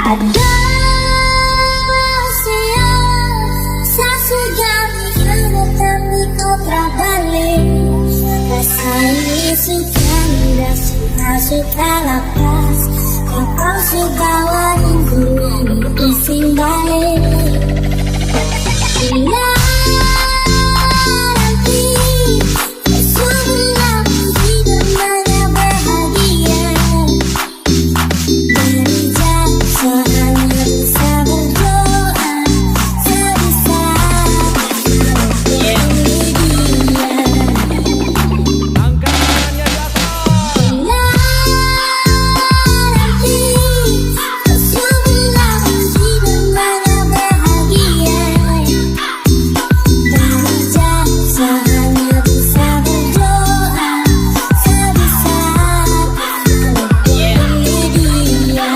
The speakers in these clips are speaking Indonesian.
Ada rahasia sesudah kami kau terbalik. Rasa ini sudah mudah, suka lepas. Kau suka wanita ini ising balik. Bila nanti semua hidup mana bahagia, dari jauh hanya bisa berdoa, sebisa pilih dia. Angkat tangannya di atas. Bila nanti semua hidup mana bahagia, dari jauh hanya bisa berdoa, sebisa pilih dia.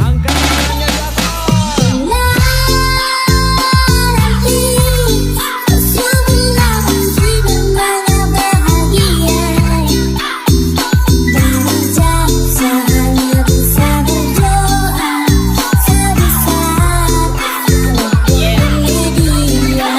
Angkat tangannya di atas. Bila nanti semua hidup mana bahagia, dari jauh hanya bisa berdoa, sebisa pilih dia.